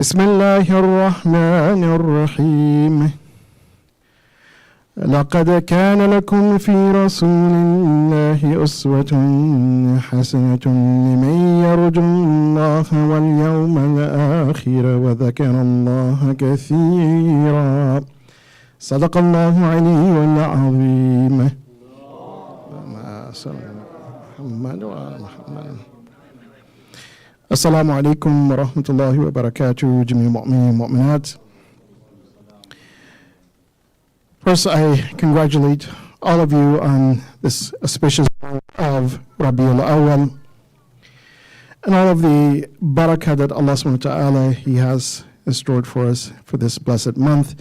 بسم الله الرحمن الرحيم لقد كان لكم في رسول الله أسوة حسنة لمن يرجو الله واليوم الآخر وذكر الله كثيرا صدق الله العلي العظيم محمد وآل محمد Assalamu alaikum wa rahmatullahi wa barakatuh, Jameel Mu'mineen Mu'minat. First, I congratulate all of you on this auspicious month of Rabi Awwal and all of the barakah that Allah subhanahu wa ta'ala He has stored for us for this blessed month.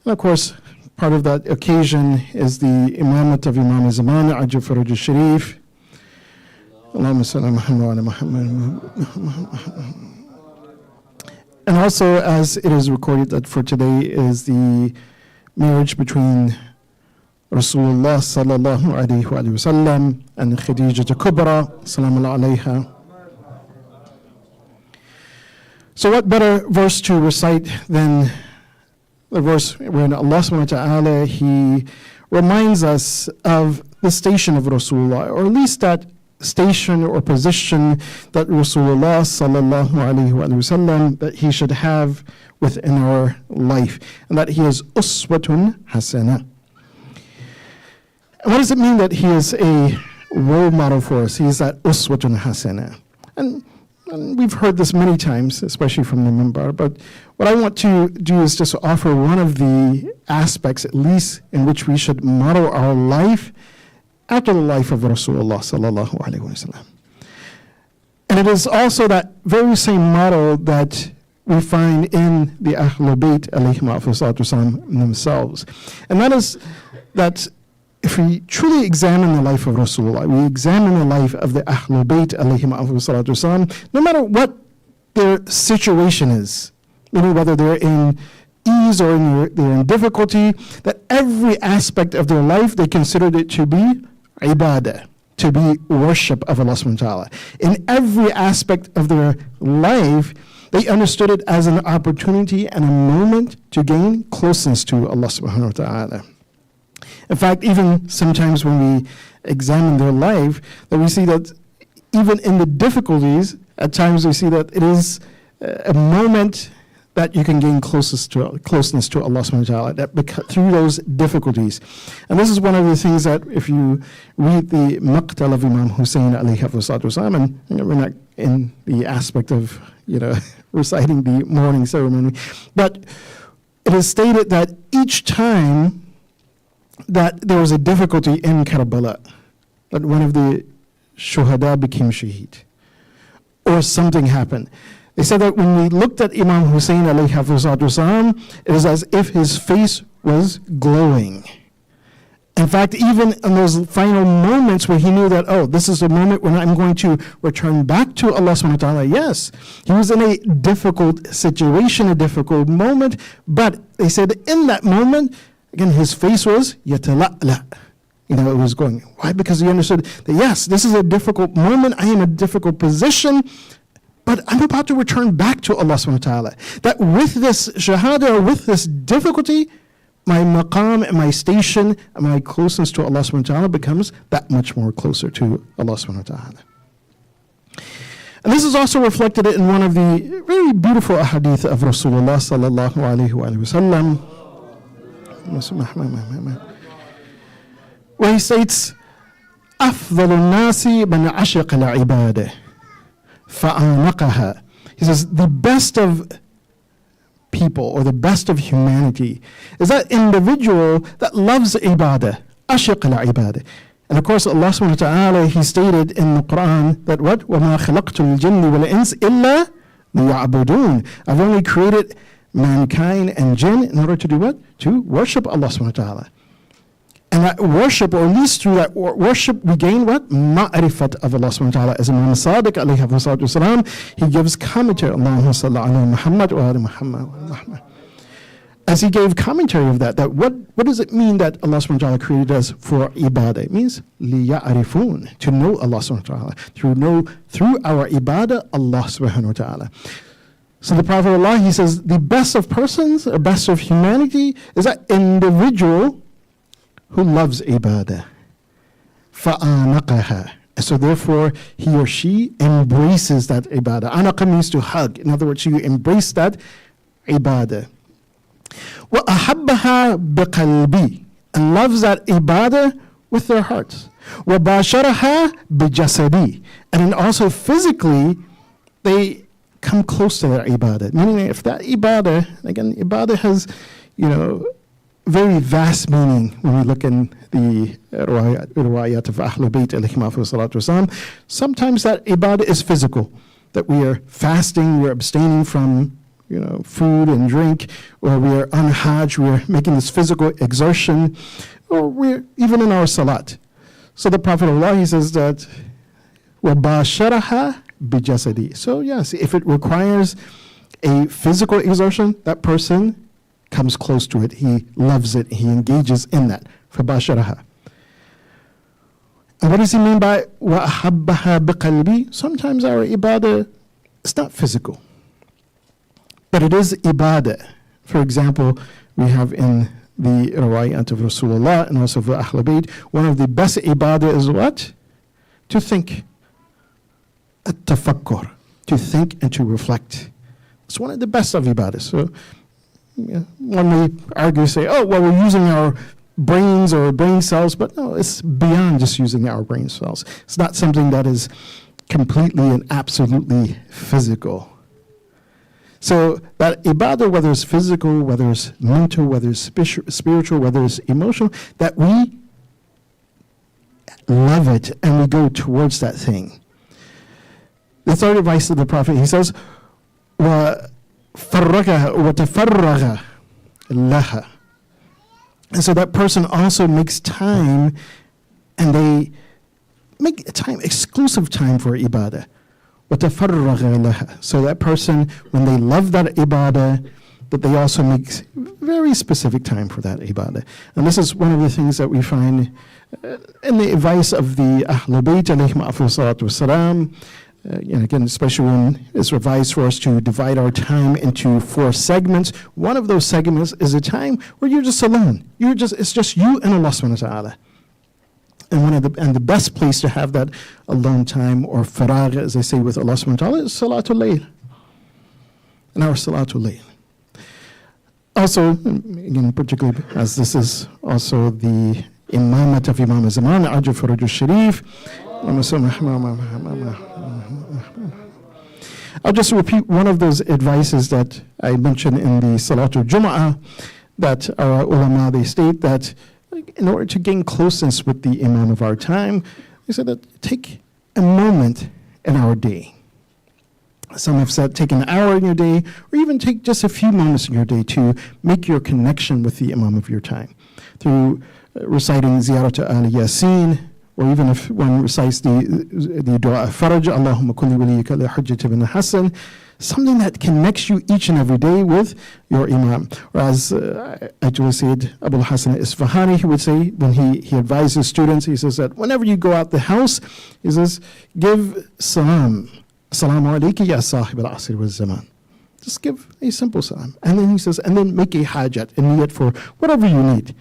And of course, part of that occasion is the imamat of Imam Zaman, Ajil Faraj al-Sharif. Allahumma salli Muhammad wa Muhammad. And also, as it is recorded that for today is the marriage between Rasulullah sallallahu alayhi wa sallam and Khadija Kubra sallallahu alayha. So what better verse to recite than the verse when Allah subhanahu wa ta'ala He reminds us of the station of Rasulullah, or at least that station or position that Rasulullah sallallahu alayhi wa sallam that he should have within our life, and that he is uswatun hasana. And what does it mean that he is a role model for us? He is that uswatun hasana. And we've heard this many times, especially from the minbar, but what I want to do is just offer one of the aspects, at least, in which we should model our life after the life of Rasulullah sallallahu alaihi wasallam. And it is also that very same model that we find in the Ahlul Bayt alayhim wasallam themselves. And that is that if we truly examine the life of Rasulullah, we examine the life of the Ahlul Bayt alayhim wasallam, no matter what their situation is, meaning whether they're in ease or they're in difficulty, that every aspect of their life they considered it to be ibadah, to be worship of Allah subhanahu wa ta'ala. In every aspect of their life, they understood it as an opportunity and a moment to gain closeness to Allah subhanahu wa ta'ala. In fact, even sometimes when we examine their life, that we see that even in the difficulties, at times we see that it is a moment that you can gain closeness to Allah subhanahu wa ta'ala through those difficulties. And this is one of the things that if you read the Maqtal of Imam Hussein alayhi wasallam, and we're not in the aspect of reciting the morning ceremony, but it is stated that each time that there was a difficulty in Karbala, that one of the shuhada became shaheed, or something happened, they said that when we looked at Imam Hussein alayhi wasallam, it is as if his face was glowing. In fact, even in those final moments where he knew that, oh, this is the moment when I'm going to return back to Allah subhanahu wa ta'ala, yes, he was in a difficult situation, a difficult moment, but they said in that moment, again, his face was yatala'la. It was going. Why? Because he understood that, yes, this is a difficult moment, I am in a difficult position, but I'm about to return back to Allah subhanahu wa ta'ala. That with this shahada, or with this difficulty, my maqam and my station and my closeness to Allah subhanahu wa ta'ala becomes that much more closer to Allah subhanahu wa ta'ala. And this is also reflected in one of the very beautiful ahadith of Rasulullah sallallahu alayhi wa sallam, where he states, أفضل الناس من عشق العبادة فأعنقها. He says, the best of people, or the best of humanity, is that individual that loves ibadah, ashiq al-ibadah. And of course, Allah subhanahu wa ta'ala, He stated in the Quran that what? وَمَا خَلَقْتُ الْجِنِّ وَالْإِنسِ إِلَّا لِيَعْبُدُونَ. I've only created mankind and jinn in order to do what? To worship Allah subhanahu wa ta'ala. And that worship, or at least through that worship, we gain what? Ma'rifat of Allah subhanahu wa ta'ala. As Imam Sadiq alayhi wasallam, he gives commentary, Allahumma salli ala Muhammad wa ala Muhammad. As he gave commentary of that what does it mean that Allah subhanahu wa ta'ala created us for ibadah? It means liya'rifun, to know Allah subhanahu wa ta'ala. Through our ibadah, Allah subhanahu wa ta'ala. So the Prophet of Allah, he says, the best of persons, or best of humanity, is that individual who loves ibadah. فَآنَقَهَا. So therefore, he or she embraces that ibadah. Anaqa means to hug. In other words, you embrace that ibadah. وَأَحَبَّهَا بِقَلْبِي. And loves that ibadah with their hearts. وَبَاشَرَهَا بِجَسَدِي. And then also physically, they come close to that ibadah. Meaning if that ibadah, again, ibadah has, very vast meaning when we look in the riwayat of Ahlul Bayt alayhim salatu wasalam. Sometimes that ibadah is physical, that we are fasting, we're abstaining from food and drink, or we are on Hajj, we're making this physical exertion, or we're even in our salat. So the Prophet of Allah, he says that وَبَاشَرَهَا بِجَسَدِي. So yes, if it requires a physical exertion, that person comes close to it, he loves it, he engages in that. فَبَاشَرَهَا. And what does he mean by وَأَحَبَّهَا بِقَلْبِي? Sometimes our ibadah is not physical, but it is ibadah. For example, we have in the riwayat of Rasulullah and also for Ahlul Bayt, one of the best ibadah is what? To think. At-tafakkur. To think and to reflect. It's one of the best of ibadah. So one may argue, say, we're using our brains or brain cells, but no, it's beyond just using our brain cells. It's not something that is completely and absolutely physical. So that ibadah, whether it's physical, whether it's mental, whether it's spiritual, whether it's emotional, that we love it and we go towards that thing. The third advice of the Prophet, he says, وَتَفَرَّغَ لَهَا. And so that person also makes time, and they make time, exclusive time for ibadah. وَتَفَرَّغَ لَهَا. So that person, when they love that ibadah, that they also make very specific time for that ibadah. And this is one of the things that we find in the advice of the Ahlul Bayt alayhim salatu wasalam. Again, especially when it's advised for us to divide our time into 4 segments. One of those segments is a time where you're just alone. It's just you and Allah subhanahu wa ta'ala. And the best place to have that alone time, or faragh, as they say with Allah subhanahu wa ta'ala, is Salatul Layl. And our Salatul Layl. Also, again, particularly as this is also the Imamat of Imam Zaman, Ajul Farajul Sharif. I'll just repeat one of those advices that I mentioned in the Salatul Jum'ah, that our ulama, they state that in order to gain closeness with the Imam of our time, they said that take a moment in our day. Some have said take an hour in your day, or even take just a few moments in your day to make your connection with the Imam of your time. Through reciting Ziyarat al-Yasin, or even if one recites the dua faraj, Allahumma kulli waliyika li Hujjat ibn Hassan, something that connects you each and every day with your Imam. Or as actually said Abu Hassan Isfahani, he would say, when he advises students, he says that whenever you go out the house, he says, give salam. Assalamu alayki ya sahib al-asr wa zaman. Just give a simple salam. And then he says, and then make a hajat and niyat for whatever you need.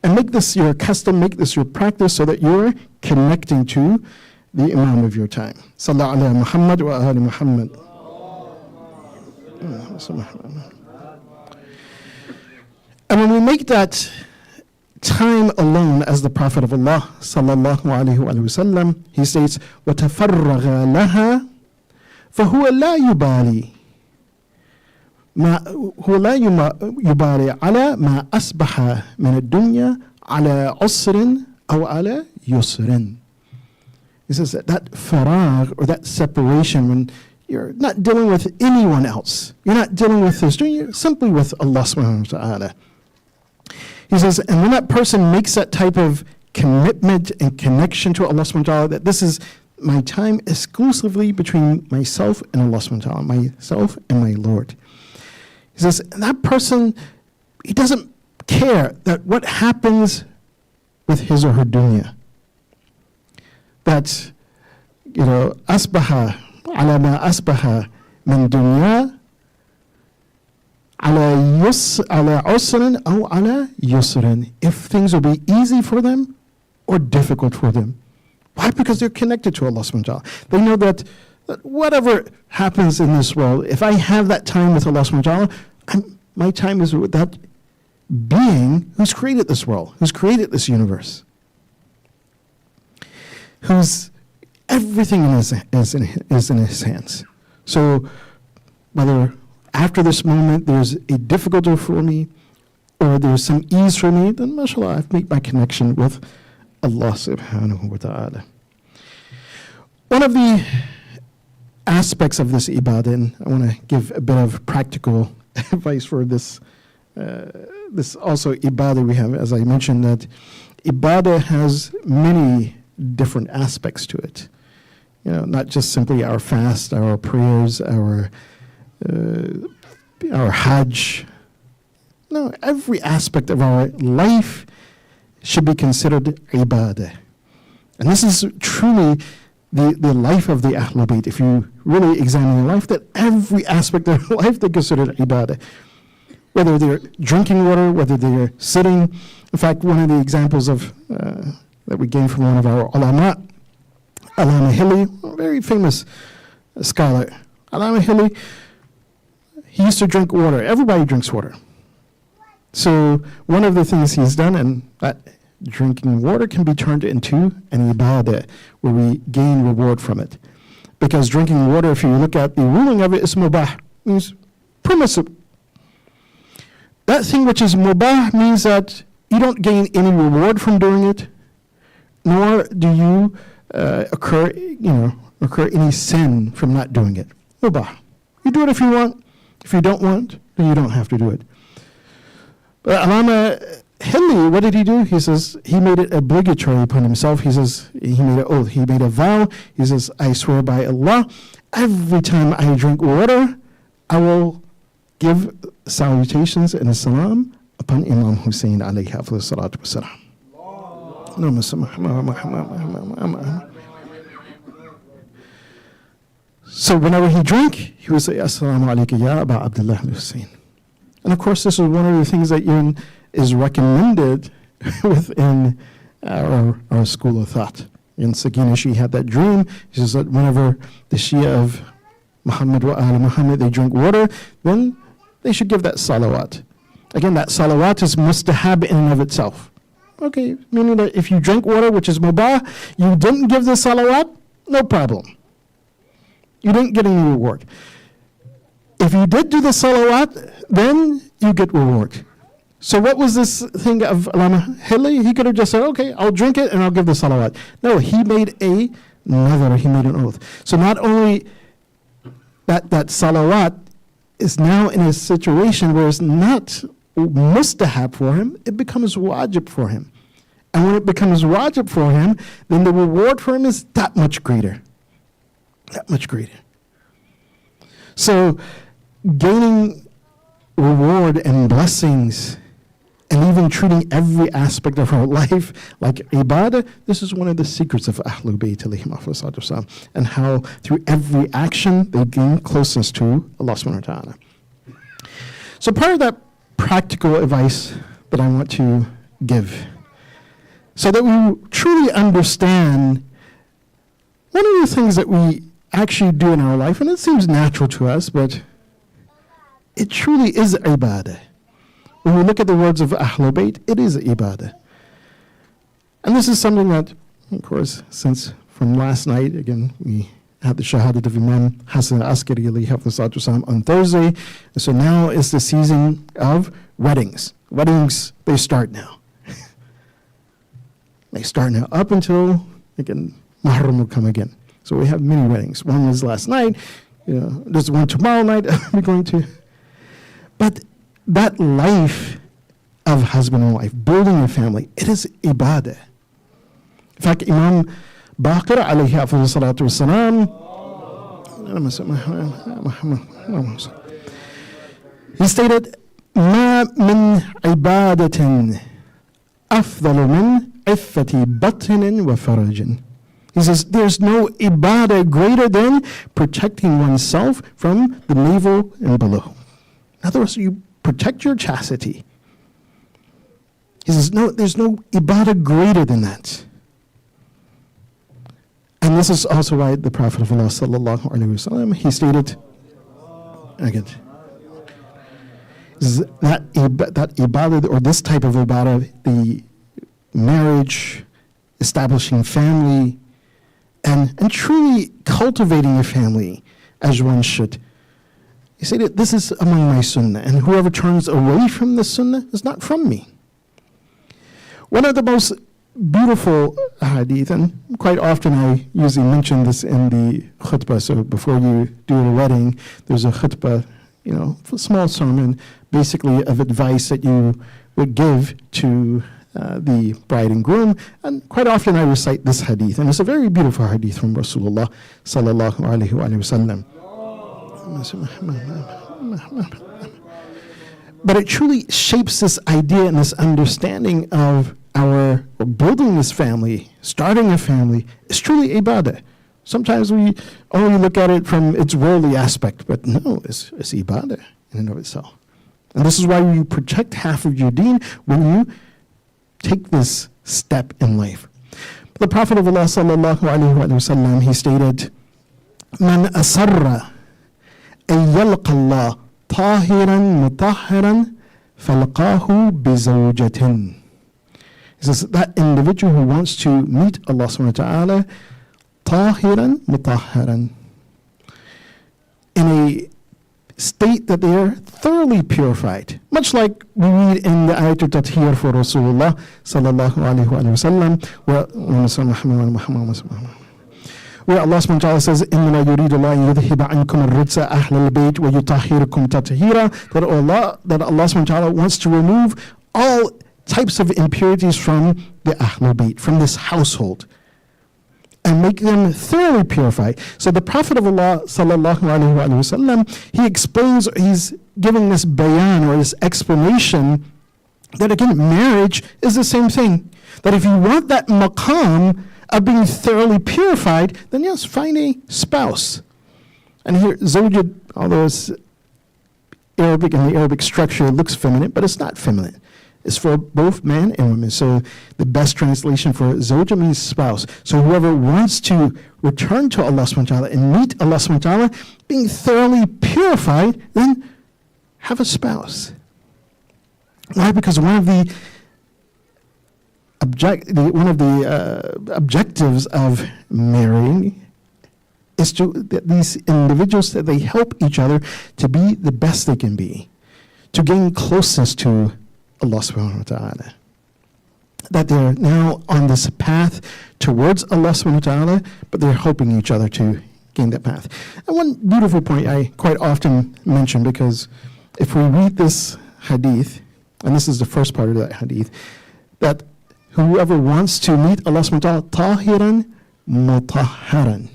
And make this your custom, make this your practice, so that you're connecting to the Imam of your time. Sallallahu ala Muhammad wa ali Muhammad. And when we make that time alone, as the Prophet of Allah sallallahu alaihi wasallam, he states, وَتَفَرَّغَ لَهَا فَهُوَ لَا يُبَالِي هو لا يبالي على ما أصبح من الدنيا على عسر أو على يسر. He says that faragh, or that separation, when you're not dealing with anyone else, you're not dealing with this, you're simply with Allah subhanahu wa ta'ala. He says, and when that person makes that type of commitment and connection to Allah subhanahu wa ta'ala, that this is my time exclusively between myself and Allah subhanahu wa ta'ala, myself and my Lord. He says, that person, he doesn't care that what happens with his or her dunya. That, asbaha ala ma asbaha min dunya على عسر أو على يسر. If things will be easy for them or difficult for them. Why? Because they're connected to Allah subhanahu wa ta'ala. They know that whatever happens in this world, if I have that time with Allah subhanahu wa ta'ala, my time is with that being who's created this world, who's created this universe, who's everything is in his hands. So whether after this moment there's a difficulty for me or there's some ease for me, then mashallah, I've made my connection with Allah subhanahu wa ta'ala. One of the aspects of this ibadah, and I want to give a bit of practical advice for this also ibadah we have, as I mentioned, that ibadah has many different aspects to it. You know, not just simply our fast, our prayers, our hajj. No, every aspect of our life should be considered ibadah. And this is truly the life of the Ahlul Bayt. If you really examine your life, that every aspect of their life they considered ibadah. Whether they're drinking water, whether they're sitting. In fact, one of the examples of that we gained from one of our ulama, Allama Hilli, a very famous scholar. Allama Hilli, he used to drink water. Everybody drinks water. So one of the things he's done, and that drinking water can be turned into an ibadah, where we gain reward from it. Because drinking water, if you look at the ruling of it, is mubah, means permissible. That thing which is mubah means that you don't gain any reward from doing it, nor do you incur any sin from not doing it. Mubah. You do it if you want. If you don't want, then you don't have to do it. But Allama Hilli, what did he do? He says he made it obligatory upon himself. He says he made an oath. He made a vow. He says, I swear by Allah, every time I drink water, I will give salutations and a salam upon Imam Hussein alayhi salatu wasalam. So whenever he drank, he would say, Assalamu alaikum ya Aba Abdullah al-Hussein. And of course, this is one of the things that is recommended within our school of thought. In Sakina, she had that dream. She says that whenever the Shia of Muhammad wa Ahl Muhammad, they drink water, then they should give that salawat. Again, that salawat is mustahab in and of itself. Okay, meaning that if you drink water, which is mubah, you didn't give the salawat, no problem. You didn't get any reward. If you did do the salawat, then you get reward. So what was this thing of Allama Hilli? He could have just said, okay, I'll drink it and I'll give the salawat. No, he made a nadhar, he made an oath. So not only that salawat is now in a situation where it's not mustahab for him, it becomes wajib for him. And when it becomes wajib for him, then the reward for him is that much greater. That much greater. So gaining reward and blessings and even treating every aspect of our life like ibadah, this is one of the secrets of Ahlul Bayt alayhim afdalus salatu wassalam, and how through every action they gain closeness to Allah subhanahu wa ta'ala. So part of that practical advice that I want to give, so that we truly understand one of the things that we actually do in our life, and it seems natural to us, but it truly is ibadah. When we look at the words of Ahlul Bayt, it is ibadah. And this is something that, of course, since from last night, again, we had the shahadat of Imam Hassan al-Askari alayhi salatu wasalam on Thursday, and so now is the season of weddings. Weddings, they start now. They start now up until, again, Muharram will come again. So we have many weddings. One was last night. There's one tomorrow night we're going to. But that life of husband and wife, building a family, it is ibadah. In fact, Imam Baqir alayhi salatu wasalam, he stated, ما من عبادة أفضل من عفة بطن وفرج. He says, there's no ibadah greater than protecting oneself from the navel and below. In other words, you protect your chastity. He says, no, there's no ibadah greater than that. And this is also why the Prophet of Allah sallallahu alaihi wasallam, he stated, again, that ibadah, or this type of ibadah, the marriage, establishing family, and truly cultivating a family as one should. He said that this is among my sunnah, and whoever turns away from the sunnah is not from me. One of the most beautiful hadith, and quite often I usually mention this in the khutbah, so before you do a wedding, there's a khutbah, a small sermon, basically of advice that you would give to the bride and groom, and quite often I recite this hadith, and it's a very beautiful hadith from Rasulullah sallallahu alaihi wasallam. But it truly shapes this idea and this understanding of our building this family, starting a family, is truly ibadah. Sometimes we only look at it from its worldly aspect, but no, it's ibadah in and of itself. And this is why you protect half of your deen when you take this step in life. The Prophet of Allah sallallahu alaihi wasallam, he stated, "Man asarra an yalqa Allah tahiran mutahharan falqahu bizawjatin." He says that individual who wants to meet Allah subhanahu wa ta'ala tahiran mutahharan, in a state that they are thoroughly purified, much like we read in the Ayatul Tathir for Rasulullah sallallahu alaihi wasallam, where Allah subhanahu wa ta'ala says, "Inna yuridu Allah an yudhhiba ankum ar-rijsa ahlal bayt wa yutahhirakum tathira," that Allah subhanahu wa ta'ala wants to remove all types of impurities from the ahlul bayt, from this household, and make them thoroughly purified. So the Prophet of Allah sallallahu alaihi wasallam, he explains, he's giving this bayan, or this explanation, that again, marriage is the same thing. That if you want that maqam of being thoroughly purified, then yes, find a spouse. And here, zawjad, although it's Arabic, in the Arabic structure, it looks feminine, but it's not feminine. It's for both man and women. So the best translation for zawja means spouse. So whoever wants to return to Allah subhanahu wa ta'ala and meet Allah subhanahu wa ta'ala, being thoroughly purified, then have a spouse. Why? Because one of the objectives of marrying is that these individuals, that they help each other to be the best they can be, to gain closeness to Allah subhanahu wa ta'ala. That they're now on this path towards Allah subhanahu wa ta'ala, but they're helping each other to gain that path. And one beautiful point I quite often mention, because if we read this hadith, and this is the first part of that hadith, that whoever wants to meet Allah subhanahu wa ta'ala, tahiran mutahharan.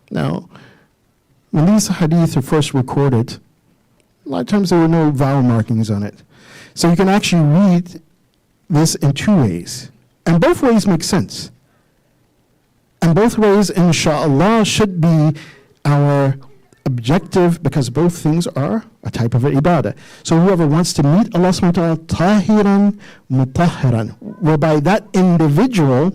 Now, when these hadiths are first recorded, a lot of times there were no vowel markings on it. So you can actually read this in two ways. And both ways make sense. And both ways, inshallah, should be our objective, because both things are a type of ibadah. So whoever wants to meet Allah subhanahu wa ta'ala, tahiran mutahharan, whereby that individual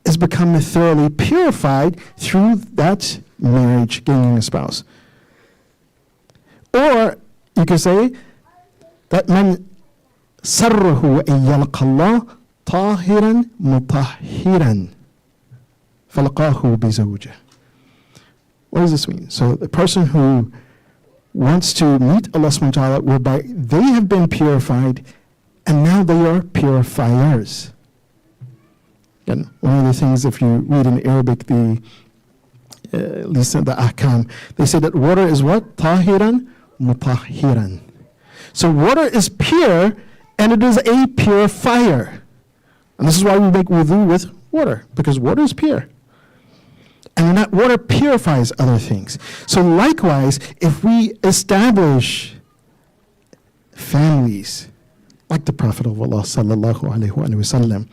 is becoming thoroughly purified through that marriage, gaining a spouse. Or you could say that man sarrahu an yalqa Allah tahiran mutahhiran falqahu bizawjah. What does this mean? So the person who wants to meet Allah subhanahu wa ta'ala, whereby they have been purified and now they are purifiers. Again, one of the things, if you read in Arabic, at least the ahkam, they say that water is what? Tahiran mutahhiran. So water is pure, and it is a purifier. And this is why we make wudu with water, because water is pure. And that water purifies other things. So likewise, if we establish families, like the Prophet of Allah sallallahu alaihi wasallam,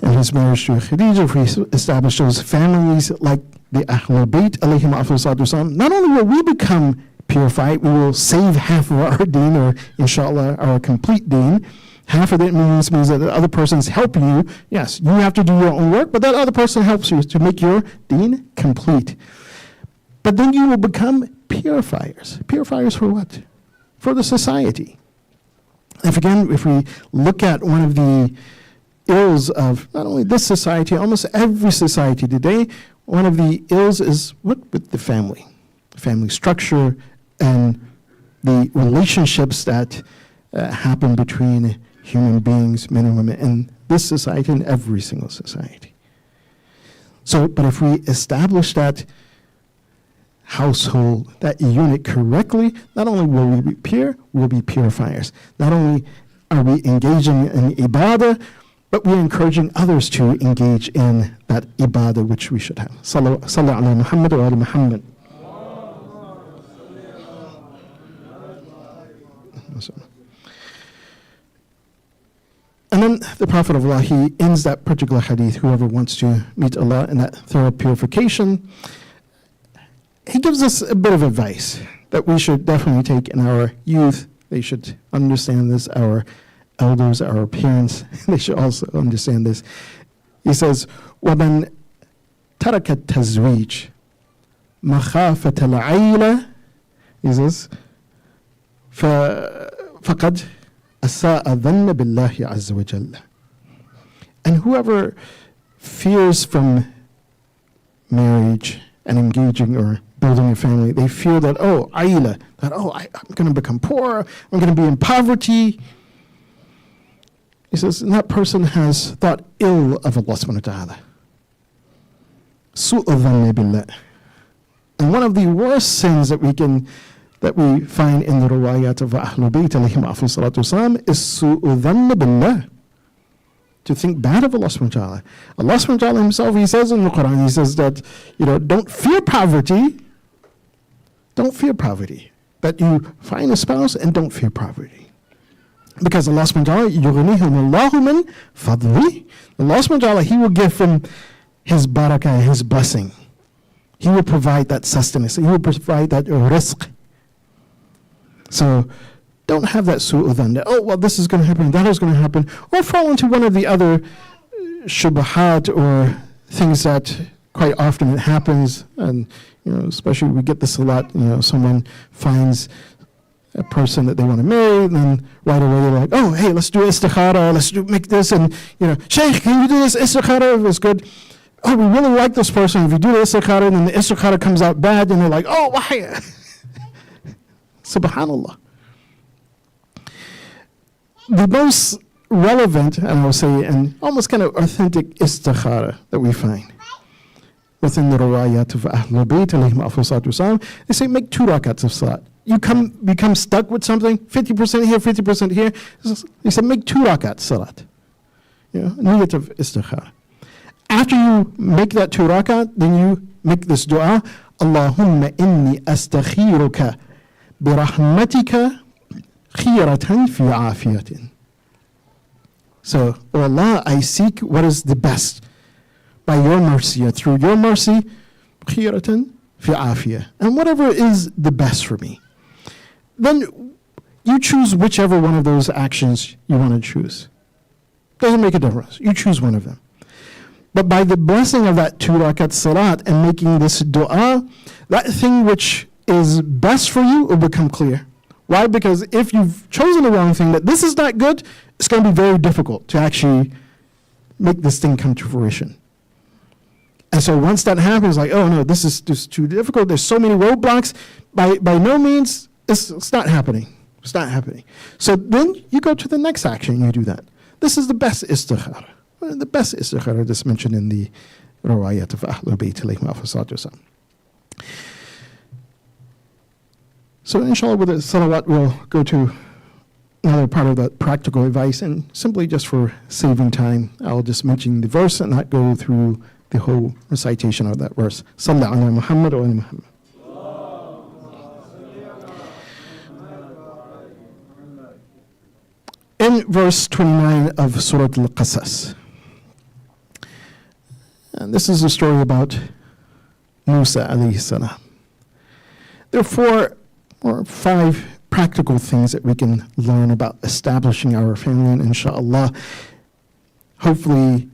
in his marriage to Khadija, if we establish those families like the Ahlul Bayt, alayhim afdal salatu, not only will we become purified, we will save half of our deen, or inshallah, our complete deen. Half of it means that the other person is helping you. Yes, you have to do your own work, but that other person helps you to make your deen complete. But then you will become purifiers. Purifiers for what? For the society. If we look at one of the ills of not only this society, almost every society today, one of the ills is what? With the family structure and the relationships that happen between human beings, men and women, in this society and every single society. So, but if we establish that household, that unit correctly, not only will we be pure, we'll be purifiers. Not only are we engaging in ibadah, but we're encouraging others to engage in that ibadah which we should have. Sallu ala Muhammad wa ala Muhammad. And then the Prophet of Allah, he ends that particular hadith, whoever wants to meet Allah in that thorough purification, he gives us a bit of advice that we should definitely take in our youth. They should understand this, our elders, our parents, they should also understand this. He says, وَمَنْ تَرَكَ التَّزْوِيجِ مَخَافَةَ الْعَيْلَةِ, he says, فَقَدْ أَسَاءَ ظَنَّ بِاللَّهِ عَزَّ وَجَلَّ. And whoever fears from marriage and engaging or building a family, they fear that, I'm going to become poor, I'm going to be in poverty. He says, and that person has thought ill of Allah subhanahu wa ta'ala. Su'u dhanni billah. And one of the worst sins that we find in the riwayat of Ahlul Bayt alayhim afdal salatu wasalam is su'u dhanni billah. To think bad of Allah subhanahu wa ta'ala. Allah subhanahu wa ta'ala himself, he says in the Quran, he says that, don't fear poverty. Don't fear poverty. That you find a spouse and don't fear poverty. Because Allah subhanahu wa ta'ala, يُغْنِهُمُ اللَّهُ مِنْ فَضْلِهِ. Allah subhanahu wa ta'ala, he will give from his barakah, his blessing. He will provide that sustenance. He will provide that rizq. So don't have that su'u dhan, that, this is going to happen, that is going to happen, or fall into one of the other shubahat or things that quite often it happens, and especially we get this a lot, someone finds a person that they want to marry, and then right away they're like, hey, let's do istikhara, make this, and Shaykh, can you do this istikhara? If it's good. We really like this person. If you do the istikhara, and then the istikhara comes out bad, and they're like, why? Subhanallah. The most relevant, and I would say, and almost kind of authentic istikhara that we find within the riwayat of Ahlul Bayt alayhim afdal salatu wasalam, they say make 2 rakats of salat. You become stuck with something, 50% here, 50% here. They said make 2 rakats salat. Niyat of istikhara. After you make that 2 rakat, then you make this dua, Allahumma inni astakhiruka birahmatika khiyaratan fi afiyatin. So, O Allah, I seek what is the best by your mercy, or through your mercy, khiyaratan fi afiyah. And whatever is the best for me. Then you choose whichever one of those actions you want to choose. Doesn't make a difference. You choose one of them. But by the blessing of that 2 rakat salat and making this dua, that thing which is best for you will become clear. Why? Because if you've chosen the wrong thing, that this is not good, it's going to be very difficult to actually make this thing come to fruition. And so once that happens, like, no, this is just too difficult, there's so many roadblocks, by no means, it's not happening. It's not happening. So then you go to the next action and you do that. This is the best istikhara. The best istikhara that's mentioned in the riwayat of Ahlul Bayt alayhim afdal salatu wasalam. So inshallah with the salawat we'll go to another part of that practical advice, and simply just for saving time, I'll just mention the verse and not go through the whole recitation of that verse. Salli ala Muhammad wa ala Muhammad. In verse 29 of Surah Al-Qasas, And this is a story about Musa alayhi salam. There are 4 or 5 practical things that we can learn about establishing our family, and inshallah, hopefully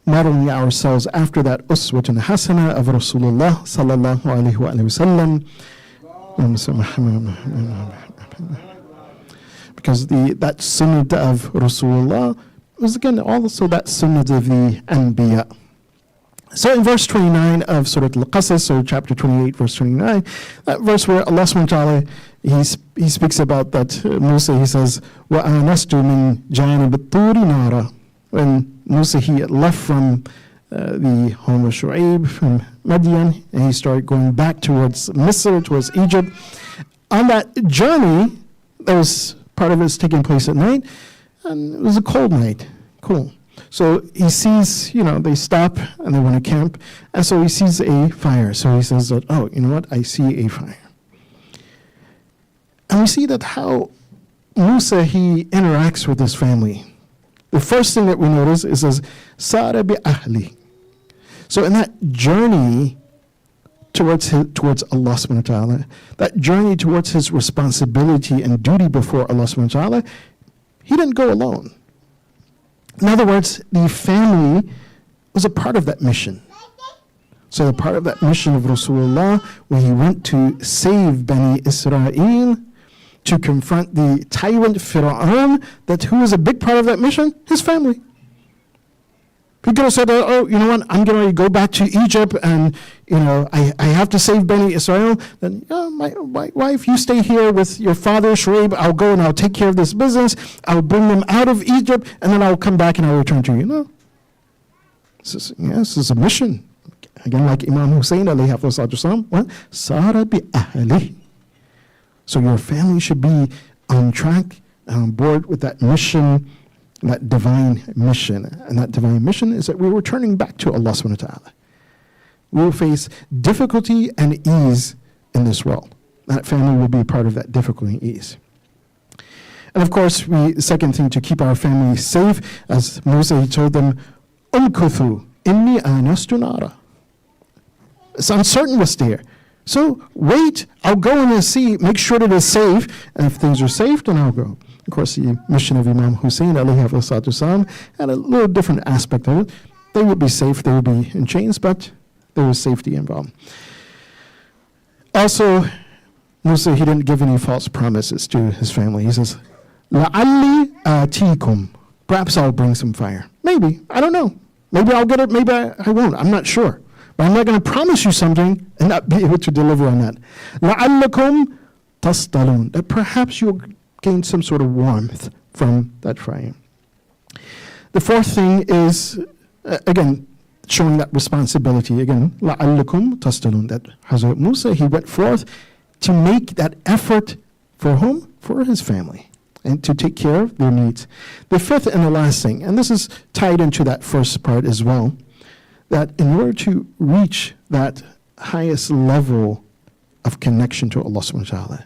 modeling ourselves after that uswatun hasana of Rasulullah sallallahu alayhi wa sallam. Because that sunnah of Rasulullah was again also that sunnah of the Anbiya. So in verse 29 of Surah Al-Qasas, so chapter 28, verse 29, that verse where Allah subhanahu wa ta'ala, he speaks about that Musa, he says, وَآنَسْتُ مِنْ جَانِبِ الطُّورِ نَارًا. When Musa, he left from the home of Shu'aib, from Madian, and he started going back towards Misr, towards Egypt. On that journey, there was part of it was taking place at night, and it was a cold night, cool. So he sees, they stop and they want to camp, and so he sees a fire. So he says that, oh, you know what, I see a fire. And we see that how Musa, he interacts with his family. The first thing that we notice is says, Sara bi ahli. So in that journey towards Allah subhanahu wa ta'ala, that journey towards his responsibility and duty before Allah subhanahu wa ta'ala, he didn't go alone. In other words, the family was a part of that mission. So the part of that mission of Rasulullah, when he went to save Bani Israel, to confront the tyrant Fir'aun, that who was a big part of that mission? His family. He could have said, oh, you know what, I'm going to go back to Egypt and, I have to save Bani Israel. Then, my wife, you stay here with your father, Shu'aib. I'll go and I'll take care of this business. I'll bring them out of Egypt, and then I'll come back and I'll return to you. No. This is a mission. Again, like Imam Hussein, alayhi salatu what? Sara bi ahli. So your family should be on track and on board with that mission, that divine mission. And that divine mission is that we're returning back to Allah subhanahu wa ta'ala. We will face difficulty and ease in this world. That family will be a part of that difficulty and ease. And of course, the second thing to keep our family safe, as Musa, he told them, Umkuthu inni anastu nara. It's uncertain what's there. So wait, I'll go in and see, make sure that it's safe, and if things are safe, then I'll go. Of course, the mission of Imam Hussein, alayhi salatu wasalam, had a little different aspect of it. They would be safe, they would be in chains, but there was safety involved. Also, Musa, he didn't give any false promises to his family. He says, لَعَلِّي آتِيكُمْ. Perhaps I'll bring some fire. Maybe, I don't know. Maybe I'll get it, maybe I won't, I'm not sure. But I'm not going to promise you something and not be able to deliver on that. لَعَلَّكُمْ تَصْطَلُونَ. That perhaps you'll gain some sort of warmth from that fire. The fourth thing is, again, showing that responsibility. Again, لَعَلَّكُمْ تَصْطَلُونَ. That Hadhrat Musa, he went forth to make that effort for whom? For his family, and to take care of their needs. The fifth and the last thing, and this is tied into that first part as well, that in order to reach that highest level of connection to Allah subhanahu wa ta'ala,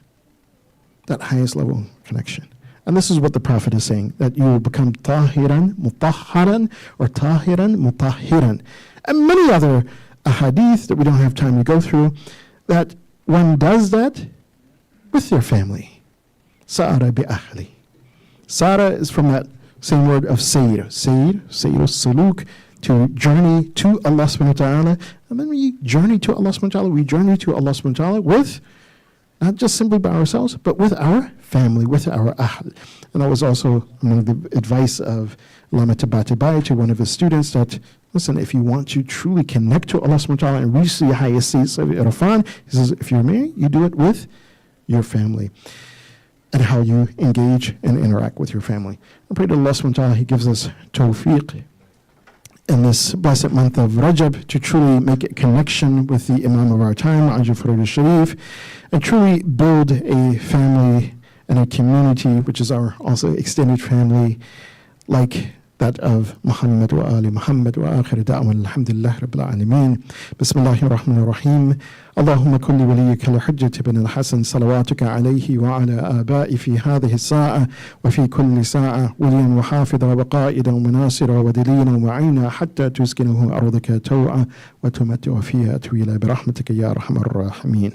that highest level of connection. And this is what the Prophet is saying, that you will become tahiran mutahharan or tahiran mutahhiran. And many other ahadith that we don't have time to go through, that one does that with their family. Sara bi ahli. Sara is from that same word of sayr, suluk, to journey to Allah subhanahu wa ta'ala. And then we journey to Allah subhanahu wa ta'ala, we journey to Allah subhanahu wa ta'ala with, not just simply by ourselves, but with our family, with our ahl. And that was also one of the advice of Allama Tabatabai to one of his students, that, listen, if you want to truly connect to Allah subhanahu wa ta'ala and reach the highest seats of Irfan, he says, if you're married, you do it with your family, and how you engage and interact with your family. I pray to Allah subhanahu wa ta'ala, he gives us tawfiq in this blessed month of Rajab to truly make a connection with the Imam of our time, Ajafar al-Sharif, and truly build a family and a community, which is our also extended family, like that of Muhammad wa ali Muhammad wa akhir da'wan alhamdulillah rabbil alameen. Bismillahir Rahmanir Rahim. اللهم كل وليك الحجة بن الحسن صلواتك عليه وعلى آبائي في هذه الساعة وفي كل ساعة وليا وحافظا وقائدا ومناصرا ودليلا ومعينا حتى تسكنه أرضك توعا وتمتع فيها طويلا برحمتك يا أرحم الراحمين.